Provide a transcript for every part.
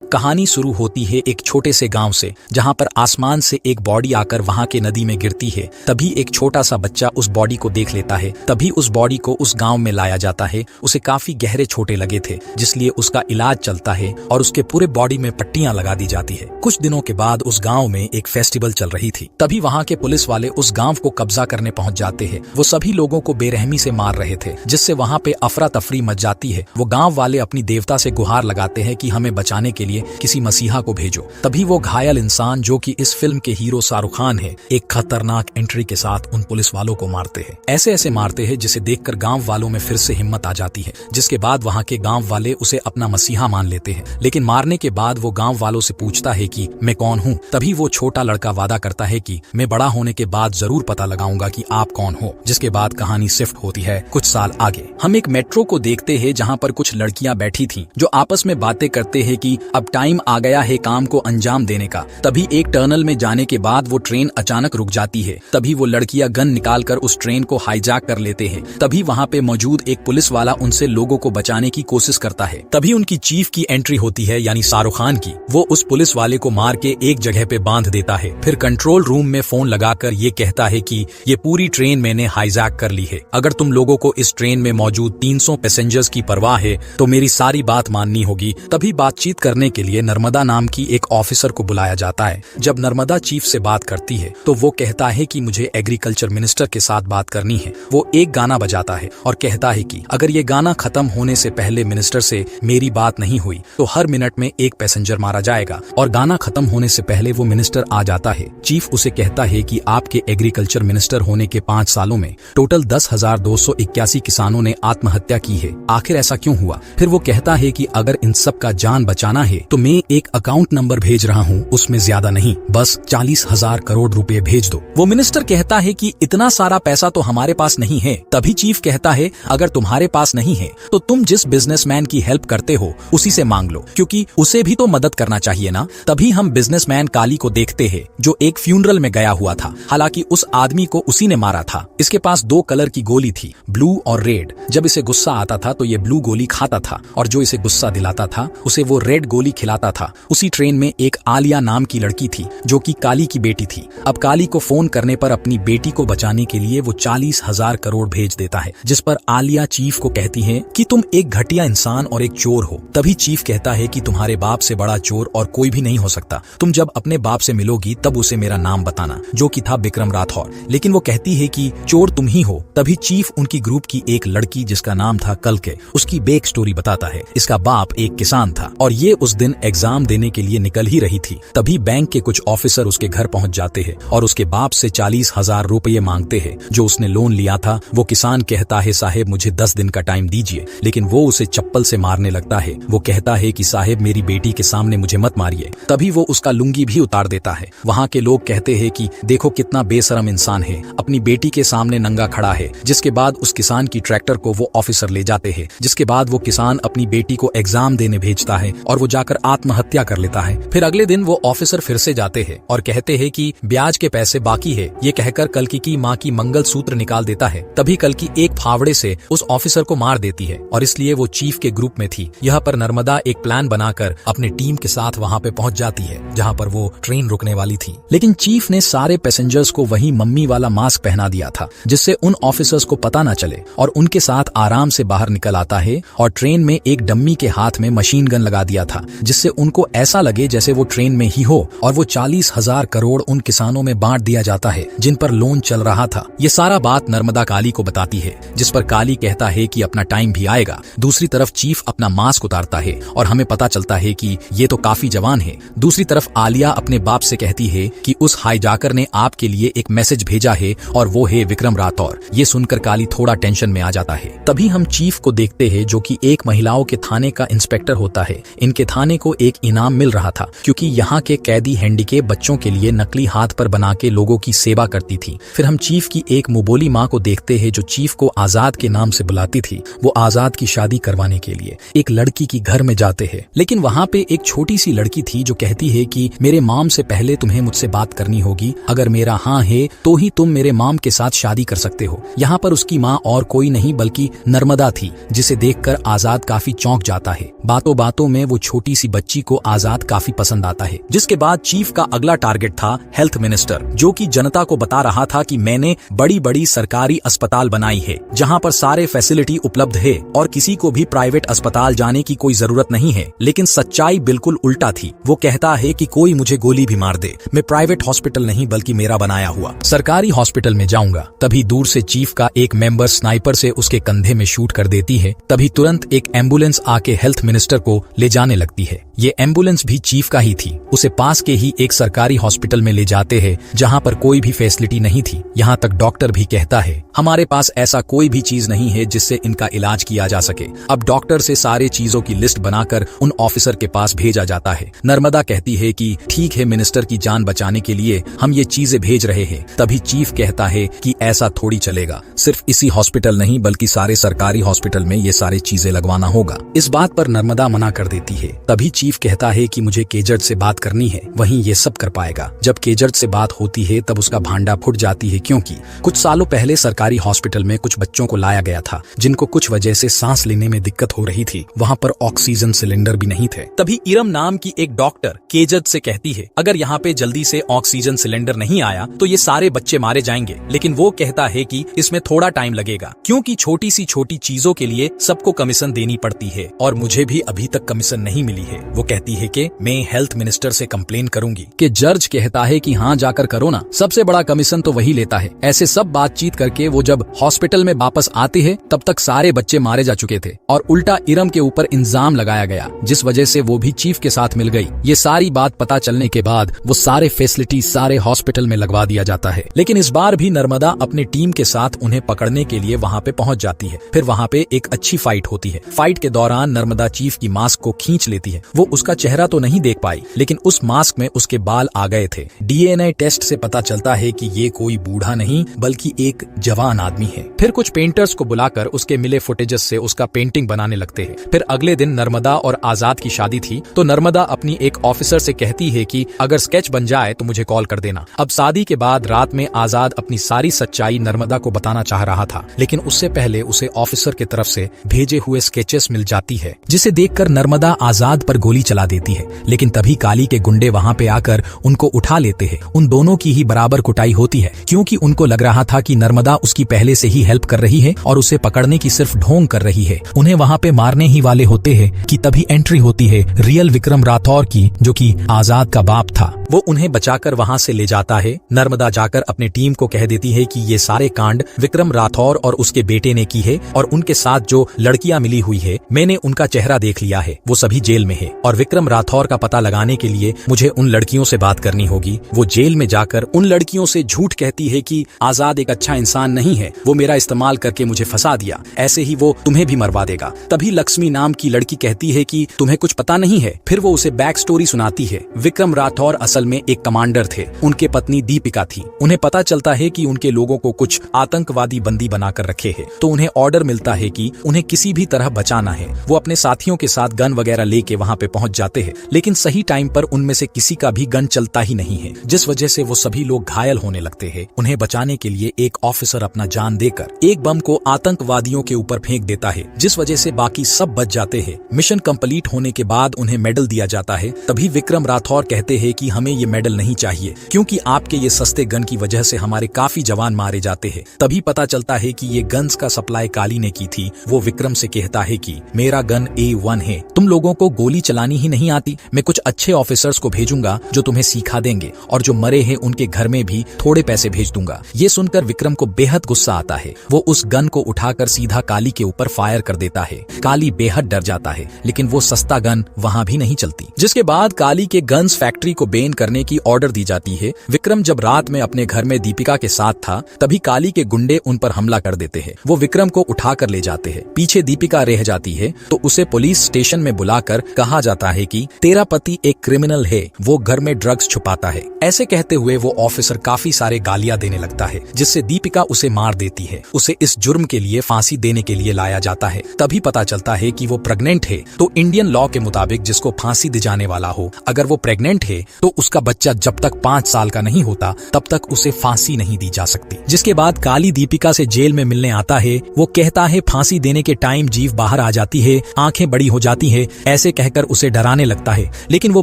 कहानी शुरू होती है एक छोटे से गांव से, जहां पर आसमान से एक बॉडी आकर वहां के नदी में गिरती है। तभी एक छोटा सा बच्चा उस बॉडी को देख लेता है। तभी उस बॉडी को उस गांव में लाया जाता है। उसे काफी गहरे छोटे लगे थे, जिसलिए उसका इलाज चलता है और उसके पूरे बॉडी में पट्टियां लगा दी जाती है। कुछ दिनों के बाद उस गाँव में एक फेस्टिवल चल रही थी। तभी वहाँ के पुलिस वाले उस गाँव को कब्जा करने पहुंच जाते हैं। वो सभी लोगों को बेरहमी से मार रहे थे, जिससे वहाँ पे अफरा तफरी मच जाती है। वो गाँव वाले अपनी देवता से गुहार लगाते हैं कि हमें बचाने के लिए किसी मसीहा को भेजो। तभी वो घायल इंसान, जो कि इस फिल्म के हीरो शाहरुख खान है, एक खतरनाक एंट्री के साथ उन पुलिस वालों को मारते हैं। ऐसे ऐसे मारते हैं जिसे देखकर गांव वालों में फिर से हिम्मत आ जाती है, जिसके बाद वहां के गांव वाले उसे अपना मसीहा मान लेते हैं। लेकिन मारने के बाद वो गांव वालों से पूछता है कि मैं कौन हूँ। तभी वो छोटा लड़का वादा करता है कि मैं बड़ा होने के बाद जरूर पता लगाऊंगा कि आप कौन हो। जिसके बाद कहानी शिफ्ट होती है कुछ साल आगे। हम एक मेट्रो को देखते हैं, जहाँ पर कुछ लड़कियां बैठी थी, जो आपस में बातें करते हैं कि अब टाइम आ गया है काम को अंजाम देने का। तभी एक टनल में जाने के बाद वो ट्रेन अचानक रुक जाती है। तभी वो लड़कियां गन निकालकर उस ट्रेन को हाईजैक कर लेते हैं। तभी वहाँ पे मौजूद एक पुलिस वाला उनसे लोगों को बचाने की कोशिश करता है। तभी उनकी चीफ की एंट्री होती है, यानी शाहरुख खान की। वो उस पुलिस वाले को मार के एक जगह पे बांध देता है। फिर कंट्रोल रूम में फोन लगाकर ये कहता है कि ये पूरी ट्रेन मैंने हाईजैक कर ली है। अगर तुम लोगों को इस ट्रेन में मौजूद 300 पैसेंजर्स की परवाह है तो मेरी सारी बात माननी होगी। तभी बातचीत करने के लिए नर्मदा नाम की एक ऑफिसर को बुलाया जाता है। जब नर्मदा चीफ से बात करती है तो वो कहता है कि मुझे एग्रीकल्चर मिनिस्टर के साथ बात करनी है। वो एक गाना बजाता है और कहता है कि अगर ये गाना खत्म होने से पहले मिनिस्टर से मेरी बात नहीं हुई तो हर मिनट में एक पैसेंजर मारा जाएगा। और गाना खत्म होने से पहले वो मिनिस्टर आ जाता है। चीफ उसे कहता है कि आपके एग्रीकल्चर मिनिस्टर होने के 5 सालों में टोटल 10,281 किसानों ने आत्महत्या की है। आखिर ऐसा क्यों हुआ? फिर वो कहता है कि अगर इन सब का जान बचाना है तो मैं एक अकाउंट नंबर भेज रहा हूँ, उसमें ज्यादा नहीं, बस 40,000 करोड़ रुपए भेज दो। वो मिनिस्टर कहता है कि इतना सारा पैसा तो हमारे पास नहीं है। तभी चीफ कहता है अगर तुम्हारे पास नहीं है तो तुम जिस बिजनेसमैन की हेल्प करते हो उसी से मांग लो, क्योंकि उसे भी तो मदद करना चाहिए ना। तभी हम बिजनेसमैन काली को देखते हैं, जो एक फ्यूनरल में गया हुआ था। हालांकि उस आदमी को उसी ने मारा था। इसके पास 2 कलर की गोली थी, ब्लू और रेड। जब इसे गुस्सा आता था तो ये ब्लू गोली खाता था और जो इसे गुस्सा दिलाता था उसे वो रेड गोली खिलाता था। उसी ट्रेन में एक आलिया नाम की लड़की थी, जो कि काली की बेटी थी। अब काली को फोन करने पर अपनी बेटी को बचाने के लिए वो 40,000 करोड़ भेज देता है, जिस पर आलिया चीफ को कहती है कि तुम एक घटिया इंसान और एक चोर हो। तभी चीफ कहता है कि तुम्हारे बाप से बड़ा चोर और कोई भी नहीं हो सकता। तुम जब अपने बाप से मिलोगी तब उसे मेरा नाम बताना, जो कि था विक्रम राठौर। लेकिन वो कहती है कि चोर तुम ही हो। तभी चीफ उनकी ग्रुप की एक लड़की, जिसका नाम था कलके, उसकी बैक स्टोरी बताता है। इसका बाप एक किसान था और ये उस दिन एग्जाम देने के लिए निकल ही रही थी। तभी बैंक के कुछ ऑफिसर उसके घर पहुंच जाते हैं और उसके बाप से 40,000 रुपये मांगते हैं, जो उसने लोन लिया था। वो किसान कहता है साहेब मुझे 10 दिन का टाइम दीजिए, लेकिन वो उसे चप्पल से मारने लगता है। वो कहता है कि साहेब मेरी बेटी के सामने मुझे मत मारिए। तभी वो उसका लुंगी भी उतार देता है। वहाँ के लोग कहते हैं कि देखो कितना बेशरम इंसान है, अपनी बेटी के सामने नंगा खड़ा है। जिसके बाद उस किसान की ट्रैक्टर को वो ऑफिसर ले जाते हैं। जिसके बाद वो किसान अपनी बेटी को एग्जाम देने भेजता है और वो जाकर आत्महत्या कर लेता है। फिर अगले दिन वो ऑफिसर फिर से जाते हैं और कहते हैं कि ब्याज के पैसे बाकी है। ये कहकर कल्कि की माँ की मंगलसूत्र निकाल देता है। तभी कल्कि एक फावड़े से उस ऑफिसर को मार देती है और इसलिए वो चीफ के ग्रुप में थी। यहाँ पर नर्मदा एक प्लान बनाकर अपने टीम के साथ वहाँ पे पहुँच जाती है, जहाँ पर वो ट्रेन रुकने वाली थी। लेकिन चीफ ने सारे पैसेंजर्स को वही मम्मी वाला मास्क पहना दिया था, जिससे उन ऑफिसर्स को पता न चले, और उनके साथ आराम से बाहर निकल आता है और ट्रेन में एक डम्मी के हाथ में मशीन गन लगा दिया था, जिससे उनको ऐसा लगे जैसे वो ट्रेन में ही हो। और वो 40,000 करोड़ उन किसानों में बांट दिया जाता है जिन पर लोन चल रहा था। ये सारा बात नर्मदा काली को बताती है, जिस पर काली कहता है कि अपना टाइम भी आएगा। दूसरी तरफ चीफ अपना मास्क उतारता है और हमें पता चलता है कि ये तो काफी जवान है। दूसरी तरफ आलिया अपने बाप से कहती है कि उस हाईजैकर ने आपके लिए एक मैसेज भेजा है और वो है विक्रम राठौर। ये सुनकर काली थोड़ा टेंशन में आ जाता है। तभी हम चीफ को देखते हैं, जो कि एक महिलाओं के थाने का इंस्पेक्टर होता है। इनके थाने को एक इनाम मिल रहा था, क्योंकि यहाँ के कैदी हैंडीकेप बच्चों के लिए नकली हाथ पर बना के लोगों की सेवा करती थी। फिर हम चीफ की एक मुबोली माँ को देखते हैं, जो चीफ को आजाद के नाम से बुलाती थी। वो आजाद की शादी करवाने के लिए एक लड़की की घर में जाते हैं, लेकिन वहाँ पे एक छोटी सी लड़की थी जो कहती है कि मेरे माम से पहले तुम्हें मुझसे बात करनी होगी। अगर मेरा हाँ है तो ही तुम मेरे माम के साथ शादी कर सकते हो। यहाँ पर उसकी माँ और कोई नहीं बल्कि नर्मदा थी, जिसे देखकर आजाद काफी चौंक जाता है। बातों बातों में वो छोटी छोटी सी बच्ची को आजाद काफी पसंद आता है। जिसके बाद चीफ का अगला टारगेट था हेल्थ मिनिस्टर, जो कि जनता को बता रहा था कि मैंने बड़ी बड़ी सरकारी अस्पताल बनाई है जहां पर सारे फैसिलिटी उपलब्ध है और किसी को भी प्राइवेट अस्पताल जाने की कोई जरूरत नहीं है। लेकिन सच्चाई बिल्कुल उल्टा थी। वो कहता है कि कोई मुझे गोली भी मार दे, मैं प्राइवेट हॉस्पिटल नहीं बल्कि मेरा बनाया हुआ सरकारी हॉस्पिटल में जाऊंगा। तभी दूर से चीफ का एक मेंबर स्नाइपर से उसके कंधे में शूट कर देती है। तभी तुरंत एक एम्बुलेंस आके हेल्थ मिनिस्टर को ले जाने लगती है। ये एम्बुलेंस भी चीफ का ही थी। उसे पास के ही एक सरकारी हॉस्पिटल में ले जाते हैं जहां पर कोई भी फैसिलिटी नहीं थी। यहाँ तक डॉक्टर भी कहता है हमारे पास ऐसा कोई भी चीज नहीं है जिससे इनका इलाज किया जा सके। अब डॉक्टर से सारे चीजों की लिस्ट बनाकर उन ऑफिसर के पास भेजा जाता है। नर्मदा कहती है कि ठीक है, मिनिस्टर की जान बचाने के लिए हम ये चीजें भेज रहे हैं। तभी चीफ कहता है कि ऐसा थोड़ी चलेगा, सिर्फ इसी हॉस्पिटल नहीं बल्कि सारे सरकारी हॉस्पिटल में ये सारी चीजें लगवाना होगा। इस बात पर नर्मदा मना कर देती है। तभी चीफ कहता है कि मुझे केजर्ट से बात करनी है, वहीं ये सब कर पाएगा। जब केजर्ट से बात होती है तब उसका भांडा फूट जाती है, क्योंकि कुछ सालों पहले सरकारी हॉस्पिटल में कुछ बच्चों को लाया गया था जिनको कुछ वजह से सांस लेने में दिक्कत हो रही थी। वहाँ पर ऑक्सीजन सिलेंडर भी नहीं थे। तभी इरम नाम की एक डॉक्टर केजर्ट से कहती है अगर यहाँ पे जल्दी से ऑक्सीजन सिलेंडर नहीं आया तो ये सारे बच्चे मारे जाएंगे। लेकिन वो कहता है कि इसमें थोड़ा टाइम लगेगा, क्योंकि छोटी सी छोटी चीजों के लिए सबको कमीशन देनी पड़ती है और मुझे भी अभी तक कमीशन नहीं मिली है। वो कहती है कि मैं हेल्थ मिनिस्टर से कंप्लेन करूंगी। कि जज कहता है कि हाँ जाकर करो ना, सबसे बड़ा कमीशन तो वही लेता है। ऐसे सब बातचीत करके वो जब हॉस्पिटल में वापस आती है तब तक सारे बच्चे मारे जा चुके थे और उल्टा इरम के ऊपर इल्जाम लगाया गया, जिस वजह से वो भी चीफ के साथ मिल गई। ये सारी बात पता चलने के बाद वो सारे फैसिलिटी सारे हॉस्पिटल में लगवा दिया जाता है। लेकिन इस बार भी नर्मदा अपनी टीम के साथ उन्हें पकड़ने के लिए वहाँ पे पहुँच जाती है। फिर वहाँ पे एक अच्छी फाइट होती है। फाइट के दौरान नर्मदा चीफ की मास्क को खींच लेती है। वो उसका चेहरा तो नहीं देख पाई, लेकिन उस मास्क में उसके बाल आ गए थे। डीएनए टेस्ट से पता चलता है कि ये कोई बूढ़ा नहीं बल्कि एक जवान आदमी है। फिर कुछ पेंटर्स को बुलाकर उसके मिले फुटेजेस से उसका पेंटिंग बनाने लगते हैं। फिर अगले दिन नर्मदा और आजाद की शादी थी, तो नर्मदा अपनी एक ऑफिसर से कहती है कि अगर स्केच बन जाए तो मुझे कॉल कर देना। अब शादी के बाद रात में आजाद अपनी सारी सच्चाई नर्मदा को बताना चाह रहा था, लेकिन उससे पहले उसे ऑफिसर की तरफ से भेजे हुए स्केचेस मिल जाती है, जिसे देखकर नर्मदा आजाद पर गोली चला देती है। लेकिन तभी काली के गुंडे वहाँ पे आकर उनको उठा लेते हैं। उन दोनों की ही बराबर कुटाई होती है, क्योंकि उनको लग रहा था कि नर्मदा उसकी पहले से ही हेल्प कर रही है और उसे पकड़ने की सिर्फ ढोंग कर रही है। उन्हें वहाँ पे मारने ही वाले होते हैं कि तभी एंट्री होती है रियल विक्रम राठौर की, जो कि आजाद का बाप था। वो उन्हें बचाकर वहाँ से ले जाता है। नर्मदा जाकर अपनी टीम को कह देती है कि ये सारे कांड विक्रम राठौर और उसके बेटे ने की है और उनके साथ जो लड़कियां मिली हुई है मैंने उनका चेहरा देख लिया है, वो सभी जेल में है और विक्रम राठौर का पता लगाने के लिए मुझे उन लड़कियों से बात करनी होगी। वो जेल में जाकर उन लड़कियों से झूठ कहती है कि आजाद एक अच्छा इंसान नहीं है, वो मेरा इस्तेमाल करके मुझे फंसा दिया, ऐसे ही वो तुम्हें भी मरवा देगा। तभी लक्ष्मी नाम की लड़की कहती है कि तुम्हें कुछ पता नहीं है। फिर वो उसे बैक स्टोरी सुनाती है। विक्रम राठौर असल में एक कमांडर थे, उनके पत्नी दीपिका थी। उन्हें पता चलता है कि उनके लोगों को कुछ आतंकवादी बंदी बनाकर रखे हैं, तो उन्हें ऑर्डर मिलता है कि उन्हें किसी भी तरह बचाना है। वो अपने साथियों के साथ गन वगैरह लेके वहाँ पे पहुँच जाते हैं, लेकिन सही टाइम पर उनमें से किसी का भी गन चलता ही नहीं है, जिस वजह से वो सभी लोग घायल होने लगते हैं। उन्हें बचाने के लिए एक ऑफिसर अपना जान देकर एक बम को आतंकवादियों के ऊपर फेंक देता है, जिस वजह से बाकी सब बच जाते हैं। मिशन कंप्लीट होने के बाद उन्हें मेडल दिया जाता है। तभी विक्रम राठौर कहते हैं कि हमें ये मेडल नहीं चाहिए, क्योंकि आपके ये सस्ते गन की वजह से हमारे काफी जवान मारे जाते हैं। तभी पता चलता है कि ये गन्स का सप्लाई काली ने की थी। वो विक्रम से कहता है कि मेरा गन A1 है, तुम लोगों को गोली चलानी ही नहीं आती, मैं कुछ अच्छे ऑफिसर्स को भेजूंगा जो तुम्हें सिखा देंगे और जो मरे हैं उनके घर में भी थोड़े पैसे भेज दूंगा। ये सुनकर विक्रम को बेहद गुस्सा आता है। वो उस गन को उठाकर सीधा काली के ऊपर फायर कर देता है। काली बेहद डर जाता है, लेकिन वो सस्ता गन वहाँ भी नहीं चलती। जिसके बाद काली के गन्स फैक्ट्री को बैन करने की ऑर्डर दी जाती है। विक्रम जब रात में अपने घर में दीपिका के साथ था, तभी काली के गुंडे उन पर हमला कर देते हैं। वो विक्रम को उठाकर ले जाते हैं। पीछे दीपिका रह जाती है, तो उसे पुलिस स्टेशन में बुलाकर कहा जाता है कि तेरा पति एक क्रिमिनल है, वो घर में ड्रग्स छुपाता है। ऐसे कहते हुए वो ऑफिसर काफी सारे गालियां देने लगता है, जिससे दीपिका उसे मार देती है। उसे इस जुर्म के लिए फांसी देने के लिए लाया जाता है। तभी पता चलता है कि वो प्रेग्नेंट है, तो इंडियन लॉ के मुताबिक जिसको फांसी दी जाने वाला हो, अगर वो प्रेग्नेंट है तो उसका बच्चा जब तक 5 साल का नहीं होता तब तक उसे फांसी नहीं दी जा सकती। जिसके बाद काली दीपिका से जेल में मिलने आता है। वो कहता है फांसी देने के टाइम जीव बाहर आ जाती है, आंखें बड़ी हो जाती है। ऐसे कहकर उसे डराने लगता है। लेकिन वो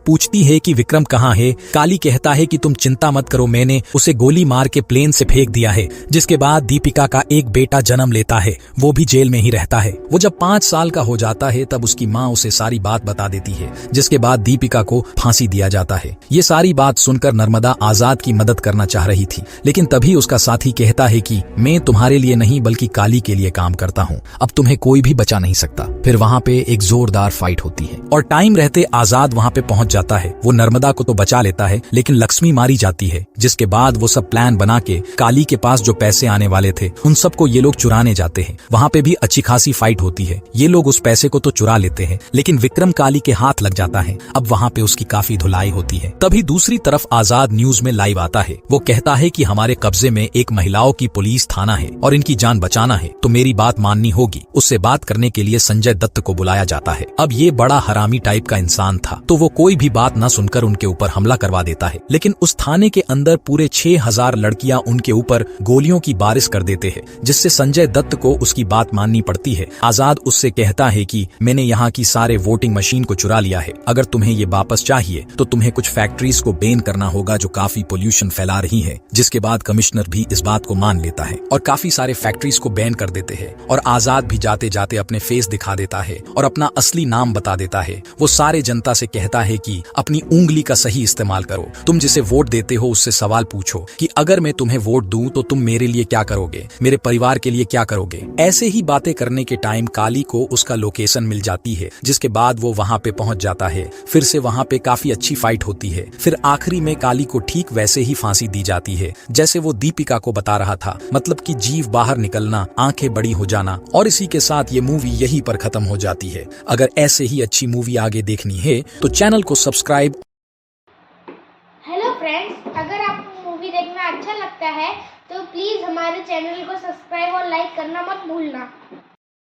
पूछती है कि विक्रम कहाँ है। काली कहता है कि तुम चिंता मत करो, मैंने उसे गोली मार के प्लेन से फेंक दिया है। जिसके बाद दीपिका का एक बेटा जन्म लेता है, वो भी जेल में ही रहता है। वो जब 5 साल का हो जाता है तब उसकी माँ उसे सारी बात बता देती है, जिसके बाद दीपिका को फांसी दिया जाता है। ये सारी बात सुनकर नर्मदा आजाद की मदद करना चाह रही थी, लेकिन तभी उसका साथी कहता है कि मैं तुम्हारे लिए नहीं बल्कि काली के लिए काम करता हूँ, अब तुम्हें कोई भी बचा नहीं सकता। फिर वहाँ पे एक जोरदार फाइट होती है और टाइम रहते आजाद वहाँ पे पहुंच जाता है। वो नर्मदा को तो बचा लेता है, लेकिन लक्ष्मी मारी जाती है। जिसके बाद वो सब प्लान बना के काली के पास जो पैसे आने वाले थे उन सबको ये लोग चुराने जाते हैं। वहाँ पे भी अच्छी खासी फाइट होती है। ये लोग उस पैसे को तो चुरा लेते हैं, लेकिन विक्रम काली के हाथ लग जाता है। अब वहाँ पे उसकी काफी धुलाई होती है। तभी दूसरी तरफ आजाद न्यूज में लाइव आता है। वो कहता है कि हमारे कब्जे में एक महिलाओं की पुलिस थाना है और इनकी जान बचाना है तो मेरी बात माननी होगी। उससे बात करने के लिए संजय दत्त को बुलाया जाता है। अब ये बड़ा हरामी टाइप का इंसान था, तो वो कोई भी बात न सुनकर उनके ऊपर हमला करवा देता है। लेकिन उस थाने के अंदर पूरे 6000 लड़कियां उनके ऊपर गोलियों की बारिश कर देते हैं, जिससे संजय दत्त को उसकी बात माननी पड़ती है। आजाद उससे कहता है कि मैंने यहाँ की सारे वोटिंग मशीन को चुरा लिया है, अगर तुम्हें ये वापस चाहिए तो तुम्हें कुछ फैक्ट्रीज को बैन करना होगा जो काफी पोल्यूशन फैला रही है। जिसके बाद कमिश्नर भी इस बात को मान लेता है और काफी सारे फैक्ट्रीज को बैन कर देते हैं। और आजाद भी जाते जाते अपने फेस दिखा देता है और अपना असली नाम बता देता है। वो सारे जनता से कहता है कि अपनी उंगली का सही इस्तेमाल करो। तुम जिसे वोट देते हो उससे सवाल पूछो कि अगर मैं तुम्हें वोट दूं तो तुम मेरे लिए क्या करोगे, मेरे परिवार के लिए क्या करोगे। ऐसे ही बातें करने के टाइम काली को उसका लोकेशन मिल जाती है, जिसके बाद वो वहाँ पे पहुंच जाता है। फिर से वहाँ पे काफी अच्छी फाइट होती है। फिर आखिरी में काली को ठीक वैसे ही फांसी दी जाती है जैसे वो दीपिका को बता रहा था, मतलब कि जीव बाहर निकलना, आंखें बड़ी हो जाना। और इसी के साथ ये मूवी यहीं पर खत्म हो जाती है। अगर ऐसे ही अच्छी मूवी आगे देखनी है तो चैनल को सब्सक्राइब। हेलो फ्रेंड्स, अगर आपको मूवी देखना अच्छा लगता है तो प्लीज़ हमारे चैनल को सब्सक्राइब और लाइक करना मत भूलना।